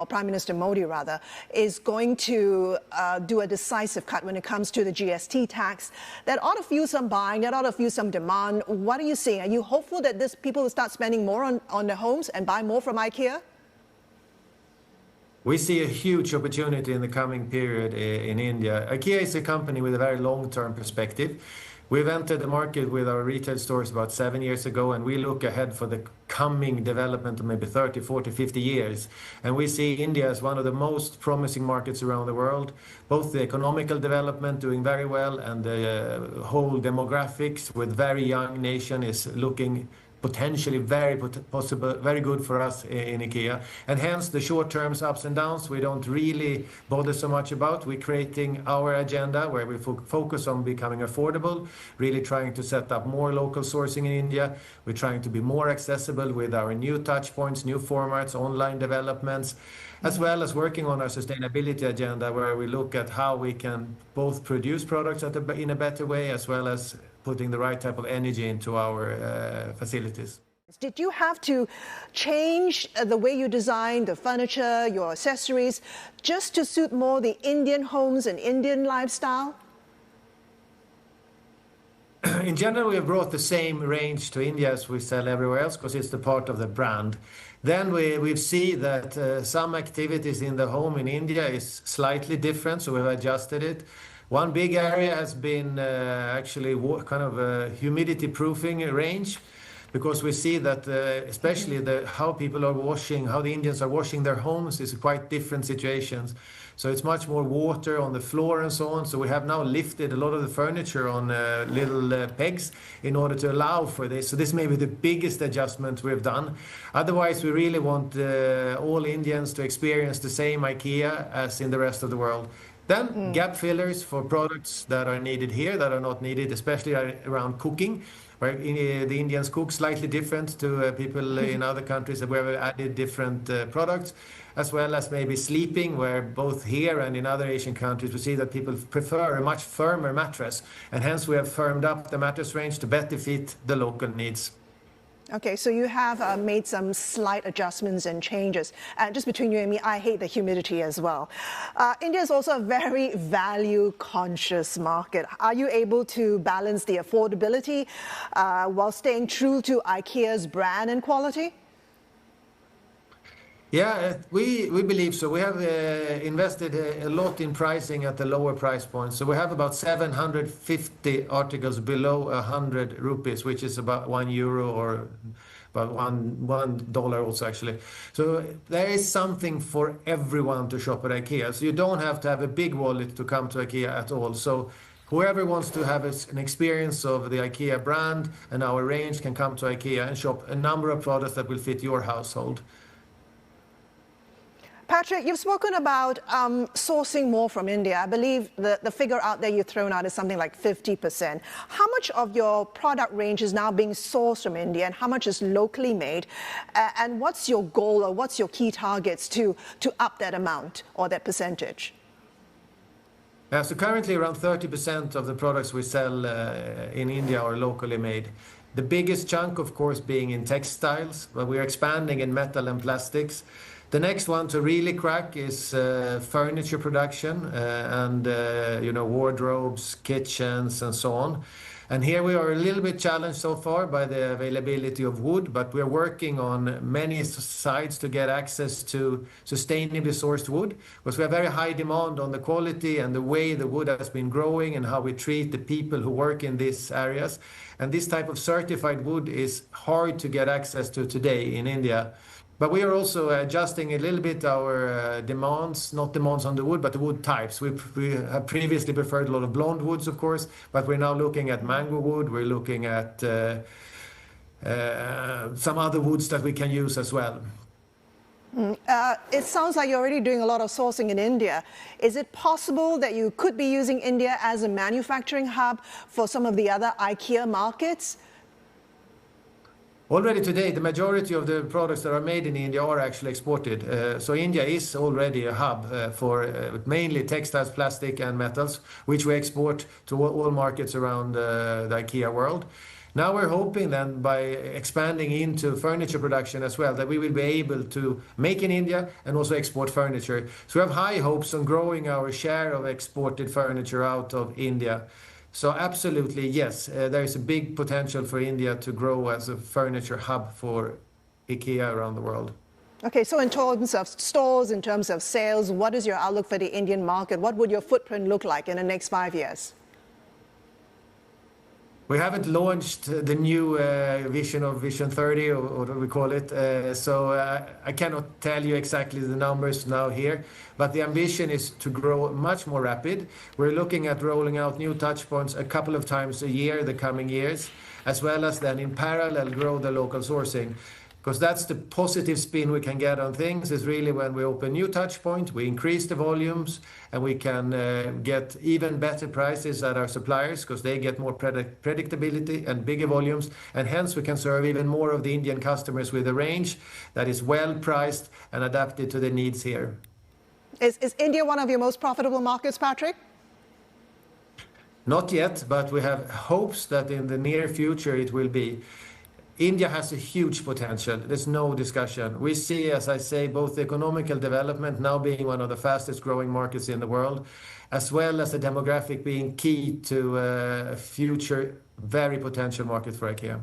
or Prime Minister Modi rather, is going to do a decisive cut when it comes to the GST tax. That ought to fuel some buying, that ought to fuel some demand. What are you seeing? Are you hopeful that people will start spending more on their homes and buy more from IKEA? We see a huge opportunity in the coming period in India. IKEA is a company with a very long-term perspective. We've entered the market with our retail stores about 7 years ago, and we look ahead for the coming development of maybe 30, 40, 50 years. And we see India as one of the most promising markets around the world. Both the economical development doing very well and the whole demographics with very young nation is looking potentially very good for us in IKEA. And hence the short term ups and downs we don't really bother so much about. We're creating our agenda where we focus on becoming affordable, really trying to set up more local sourcing in India. We're trying to be more accessible with our new touchpoints, new formats, online developments, as well as working on our sustainability agenda where we look at how we can both produce products in a better way as well as putting the right type of energy into our facilities. Did you have to change the way you design the furniture, your accessories, just to suit more the Indian homes and Indian lifestyle? In general, we have brought the same range to India as we sell everywhere else because it's the part of the brand. Then we see that some activities in the home in India is slightly different, so we've adjusted it. One big area has been actually kind of a humidity proofing range, because we see that especially how people are washing, how the Indians are washing their homes is quite different situations. So it's much more water on the floor and so on. So we have now lifted a lot of the furniture on little pegs in order to allow for this. So this may be the biggest adjustment we've done. Otherwise, we really want all Indians to experience the same IKEA as in the rest of the world. Then gap fillers for products that are needed here, that are not needed, especially around cooking, where the Indians cook slightly different to people in other countries where we've added different products, as well as maybe sleeping, where both here and in other Asian countries we see that people prefer a much firmer mattress, and hence we have firmed up the mattress range to better fit the local needs. Okay, so you have made some slight adjustments and changes. Just between you and me, I hate the humidity as well. India is also a very value-conscious market. Are you able to balance the affordability while staying true to IKEA's brand and quality? Yeah, we believe so. We have invested a lot in pricing at the lower price point. So we have about 750 articles below 100 rupees, which is about €1 or about $1 also actually. So there is something for everyone to shop at IKEA. So you don't have to have a big wallet to come to IKEA at all. So whoever wants to have an experience of the IKEA brand and our range can come to IKEA and shop a number of products that will fit your household. Patrick, you've spoken about sourcing more from India. I believe the figure out there you've thrown out is something like 50%. How much of your product range is now being sourced from India and how much is locally made? And what's your goal or what's your key targets to up that amount or that percentage? Yeah, so currently around 30% of the products we sell in India are locally made. The biggest chunk, of course, being in textiles, but we're expanding in metal and plastics. The next one to really crack is furniture production and wardrobes, kitchens, and so on. And here we are a little bit challenged so far by the availability of wood, but we're working on many sides to get access to sustainably sourced wood, because we have very high demand on the quality and the way the wood has been growing and how we treat the people who work in these areas. And this type of certified wood is hard to get access to today in India. But we are also adjusting a little bit our demands, not demands on the wood, but the wood types. We have previously preferred a lot of blonde woods, of course, but we're now looking at mango wood. We're looking at some other woods that we can use as well. It sounds like you're already doing a lot of sourcing in India. Is it possible that you could be using India as a manufacturing hub for some of the other IKEA markets? Already today, the majority of the products that are made in India are actually exported. So India is already a hub for mainly textiles, plastic and metals, which we export to all markets around the IKEA world. Now we're hoping then by expanding into furniture production as well, that we will be able to make in India and also export furniture. So we have high hopes on growing our share of exported furniture out of India. So absolutely, yes, there is a big potential for India to grow as a furniture hub for IKEA around the world. Okay, so in terms of stores, in terms of sales, what is your outlook for the Indian market? What would your footprint look like in the next 5 years? We haven't launched the new vision of Vision 30, or what we call it. So I cannot tell you exactly the numbers now here, but the ambition is to grow much more rapid. We're looking at rolling out new touchpoints a couple of times a year the coming years, as well as then in parallel grow the local sourcing. Because that's the positive spin we can get on things, is really when we open new touch point, we increase the volumes, and we can get even better prices at our suppliers, because they get more predictability and bigger volumes, and hence we can serve even more of the Indian customers with a range that is well priced and adapted to the needs here. Is India one of your most profitable markets, Patrick? Not yet, but we have hopes that in the near future it will be. India has a huge potential. There's no discussion. We see, as I say, both the economical development now being one of the fastest growing markets in the world, as well as the demographic being key to a future very potential market for IKEA.